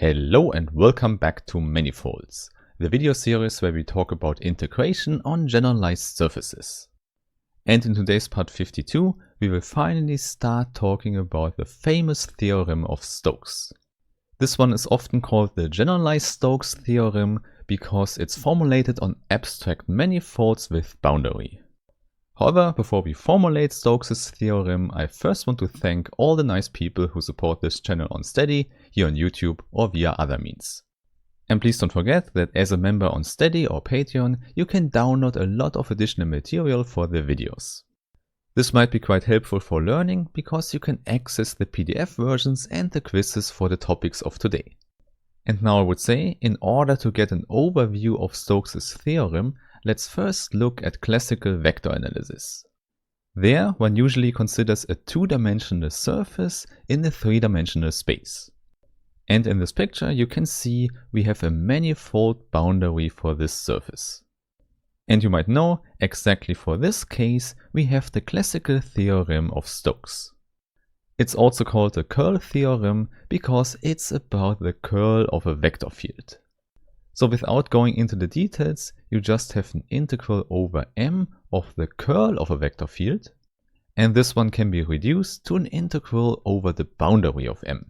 Hello and welcome back to Manifolds, the video series where we talk about integration on generalized surfaces. And in today's part 52, we will finally start talking about the famous theorem of Stokes. This one is often called the Generalized Stokes Theorem because it's formulated on abstract manifolds with boundary. However, before we formulate Stokes' theorem, I first want to thank all the nice people who support this channel on Steady, here on YouTube or via other means. And please don't forget that as a member on Steady or Patreon, you can download a lot of additional material for the videos. This might be quite helpful for learning because you can access the PDF versions and the quizzes for the topics of today. And now I would say, in order to get an overview of Stokes' theorem, let's first look at classical vector analysis. There, one usually considers a two-dimensional surface in a three-dimensional space. And in this picture you can see we have a manifold boundary for this surface. And you might know, exactly for this case, we have the classical theorem of Stokes. It's also called the curl theorem because it's about the curl of a vector field. So without going into the details, you just have an integral over m of the curl of a vector field, and this one can be reduced to an integral over the boundary of m.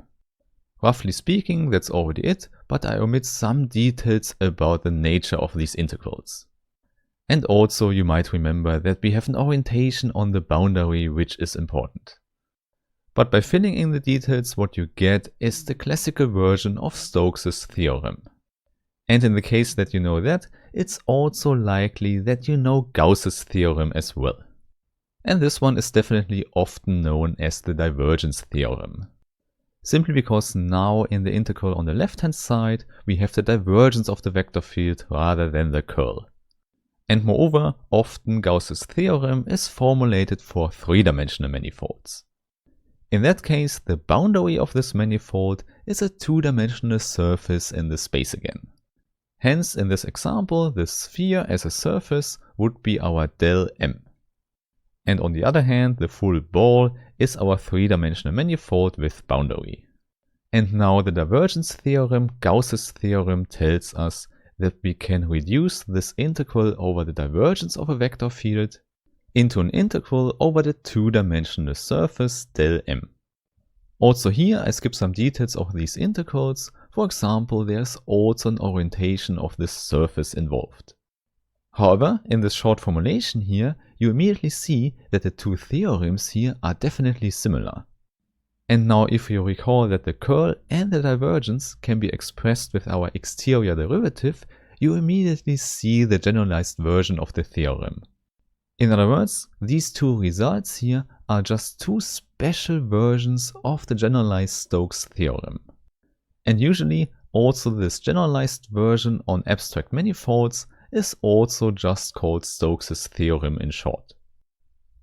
Roughly speaking, that's already it, but I omit some details about the nature of these integrals. And also you might remember that we have an orientation on the boundary which is important. But by filling in the details, what you get is the classical version of Stokes' theorem. And in the case that you know that, it's also likely that you know Gauss's theorem as well. And this one is definitely often known as the divergence theorem. Simply because now in the integral on the left hand side, we have the divergence of the vector field rather than the curl. And moreover, often Gauss's theorem is formulated for three-dimensional manifolds. In that case, the boundary of this manifold is a two-dimensional surface in the space again. Hence, in this example, the sphere as a surface would be our del M. And on the other hand, the full ball is our three-dimensional manifold with boundary. And now the divergence theorem, Gauss's theorem, tells us that we can reduce this integral over the divergence of a vector field into an integral over the two-dimensional surface del M. Also here I skip some details of these integrals. For example, there's also an orientation of this surface involved. However, in this short formulation here, you immediately see that the two theorems here are definitely similar. And now if you recall that the curl and the divergence can be expressed with our exterior derivative, you immediately see the generalized version of the theorem. In other words, these two results here are just two special versions of the generalized Stokes theorem. And usually also this generalized version on abstract manifolds is also just called Stokes' theorem in short.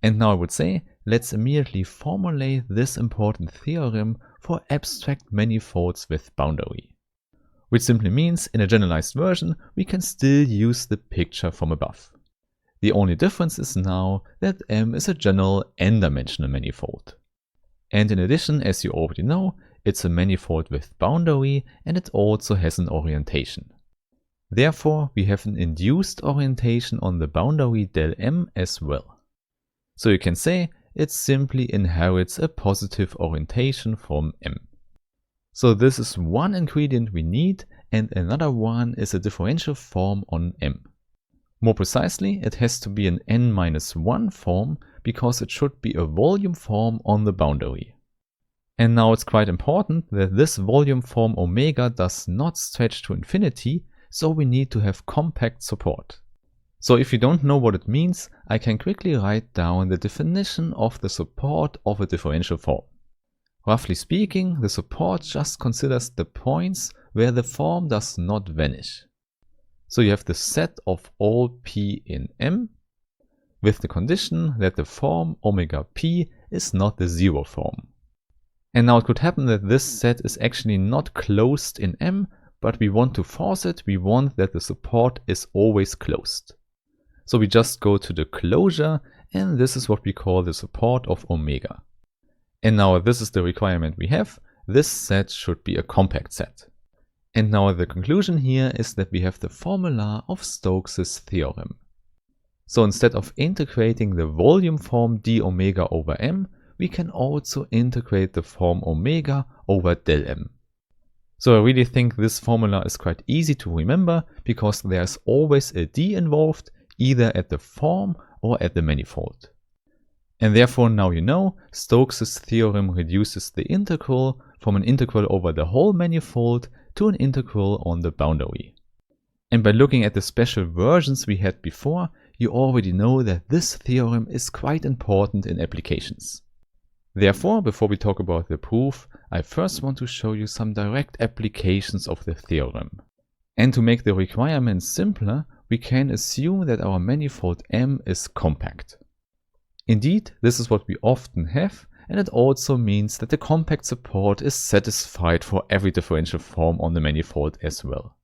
And now I would say, let's immediately formulate this important theorem for abstract manifolds with boundary. Which simply means in a generalized version we can still use the picture from above. The only difference is now that M is a general n-dimensional manifold. And in addition, as you already know, it's a manifold with boundary and it also has an orientation. Therefore, we have an induced orientation on the boundary del M as well. So you can say it simply inherits a positive orientation from M. So this is one ingredient we need, and another one is a differential form on M. More precisely, it has to be an n-1 form because it should be a volume form on the boundary. And now it's quite important that this volume form omega does not stretch to infinity, so we need to have compact support. So if you don't know what it means, I can quickly write down the definition of the support of a differential form. Roughly speaking, the support just considers the points where the form does not vanish. So you have the set of all p in M, with the condition that the form omega p is not the zero form. And now it could happen that this set is actually not closed in M, but we want to force it, we want that the support is always closed. So we just go to the closure, and this is what we call the support of omega. And now this is the requirement we have. This set should be a compact set. And now the conclusion here is that we have the formula of Stokes' theorem. So instead of integrating the volume form d omega over m, we can also integrate the form omega over del m. So I really think this formula is quite easy to remember because there's always a d involved, either at the form or at the manifold. And therefore now you know Stokes' theorem reduces the integral from an integral over the whole manifold to an integral on the boundary. And by looking at the special versions we had before, you already know that this theorem is quite important in applications. Therefore, before we talk about the proof, I first want to show you some direct applications of the theorem. And to make the requirements simpler, we can assume that our manifold M is compact. Indeed, this is what we often have, and it also means that the compact support is satisfied for every differential form on the manifold as well.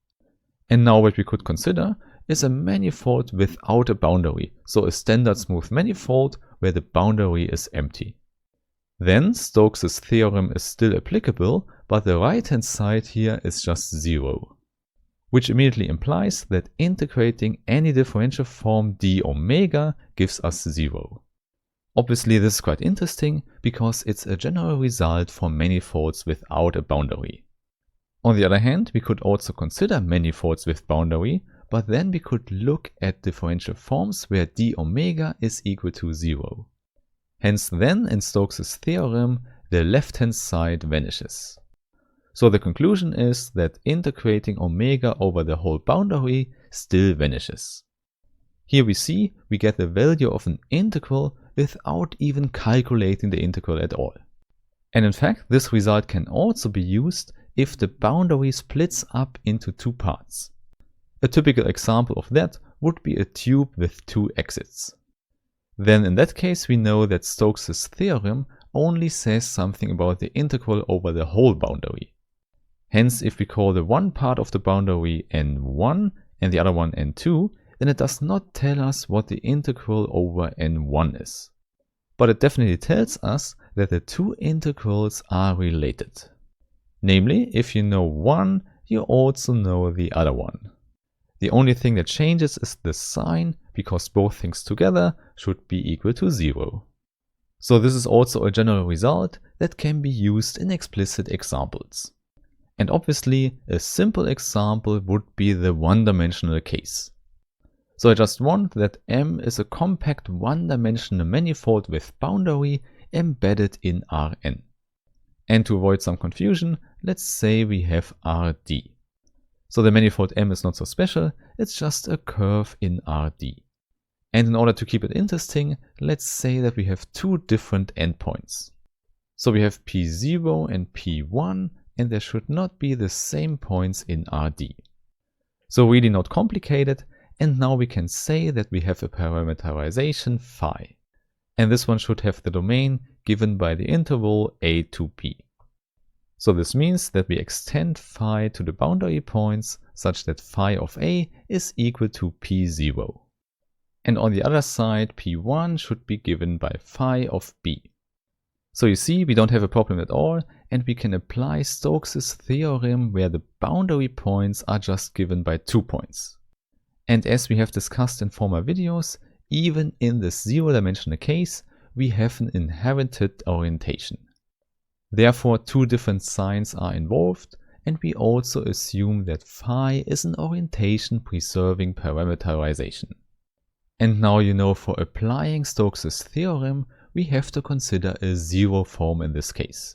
And now what we could consider is a manifold without a boundary, so a standard smooth manifold where the boundary is empty. Then Stokes' theorem is still applicable, but the right-hand side here is just 0. Which immediately implies that integrating any differential form d omega gives us 0. Obviously this is quite interesting because it's a general result for manifolds without a boundary. On the other hand, we could also consider manifolds with boundary, but then we could look at differential forms where d omega is equal to 0. Hence then in Stokes' theorem the left-hand side vanishes. So the conclusion is that integrating omega over the whole boundary still vanishes. Here we see we get the value of an integral without even calculating the integral at all. And in fact this result can also be used if the boundary splits up into two parts. A typical example of that would be a tube with two exits. Then in that case we know that Stokes' theorem only says something about the integral over the whole boundary. Hence if we call the one part of the boundary n1 and the other one n2, then it does not tell us what the integral over n1 is. But it definitely tells us that the two integrals are related. Namely, if you know one, you also know the other one. The only thing that changes is the sign, because both things together should be equal to 0. So this is also a general result that can be used in explicit examples. And obviously a simple example would be the one-dimensional case. So I just want that M is a compact one-dimensional manifold with boundary embedded in Rn. And to avoid some confusion, let's say we have Rd. So the manifold M is not so special, it's just a curve in Rd. And in order to keep it interesting, let's say that we have two different endpoints. So we have P0 and P1, and there should not be the same points in Rd. So really not complicated, and now we can say that we have a parameterization phi. And this one should have the domain given by the interval a to p. So this means that we extend phi to the boundary points such that phi of a is equal to p0. And on the other side, p1 should be given by phi of b. So you see, we don't have a problem at all, and we can apply Stokes' theorem where the boundary points are just given by 2 points. And as we have discussed in former videos, even in this zero-dimensional case, we have an inherited orientation. Therefore, two different signs are involved, and we also assume that phi is an orientation-preserving parameterization. And now you know for applying Stokes' theorem, we have to consider a zero form in this case,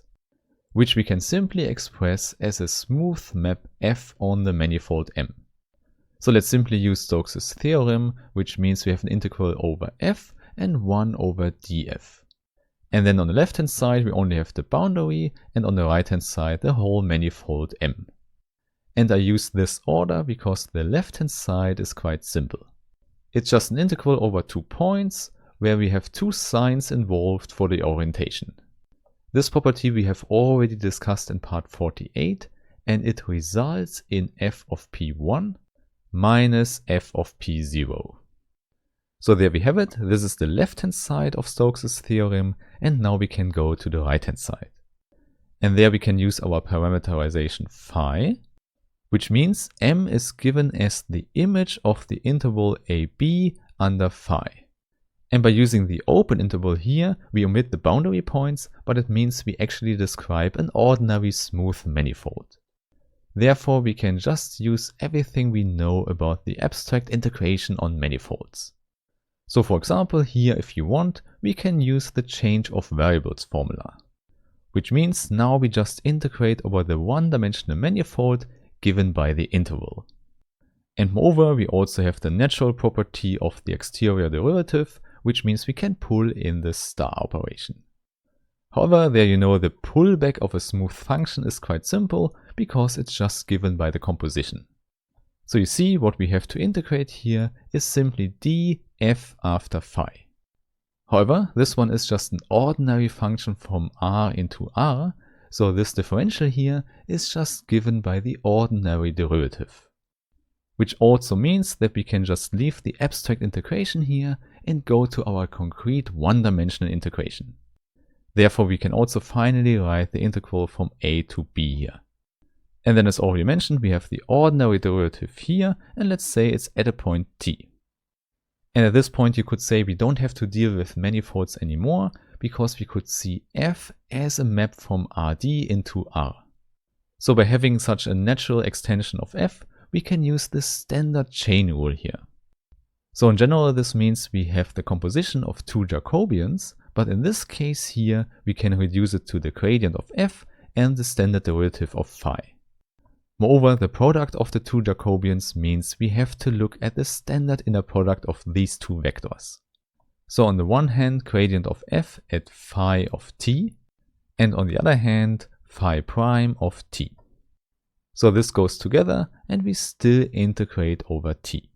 which we can simply express as a smooth map f on the manifold M. So let's simply use Stokes' theorem, which means we have an integral over f and 1 over df. And then on the left hand side we only have the boundary, and on the right hand side the whole manifold M. And I use this order because the left hand side is quite simple. It's just an integral over 2 points, where we have 2 signs involved for the orientation. This property we have already discussed in part 48, and it results in f of p1 minus f of p0. So there we have it. This is the left hand side of Stokes' theorem, and now we can go to the right hand side. And there we can use our parameterization phi, which means M is given as the image of the interval AB under phi. And by using the open interval here, we omit the boundary points, but it means we actually describe an ordinary smooth manifold. Therefore, we can just use everything we know about the abstract integration on manifolds. So for example, here if you want, we can use the change of variables formula, which means now we just integrate over the one-dimensional manifold given by the interval. And moreover, we also have the natural property of the exterior derivative, which means we can pull in the star operation. However, there you know the pullback of a smooth function is quite simple because it's just given by the composition. So you see what we have to integrate here is simply df after phi. However, this one is just an ordinary function from R into R, so this differential here is just given by the ordinary derivative. Which also means that we can just leave the abstract integration here and go to our concrete one-dimensional integration. Therefore, we can also finally write the integral from a to b here. And then as already mentioned, we have the ordinary derivative here, and let's say it's at a point t. And at this point you could say we don't have to deal with manifolds anymore, because we could see f as a map from Rd into R. So by having such a natural extension of f, we can use the standard chain rule here. So in general, this means we have the composition of two Jacobians, but in this case here, we can reduce it to the gradient of f and the standard derivative of phi. Moreover, the product of the two Jacobians means we have to look at the standard inner product of these two vectors. So on the one hand, gradient of f at phi of t, and on the other hand, phi prime of t. So this goes together and we still integrate over t.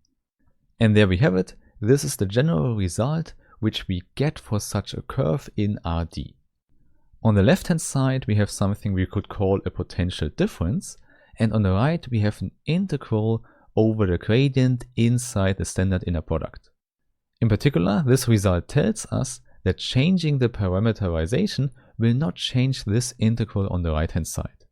And there we have it. This is the general result which we get for such a curve in Rd. On the left hand side we have something we could call a potential difference, and on the right we have an integral over the gradient inside the standard inner product. In particular, this result tells us that changing the parameterization will not change this integral on the right hand side.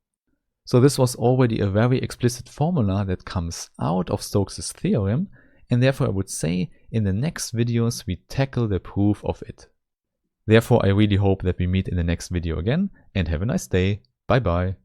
So this was already a very explicit formula that comes out of Stokes' theorem, and therefore I would say in the next videos we tackle the proof of it. Therefore I really hope that we meet in the next video again, and have a nice day. Bye bye.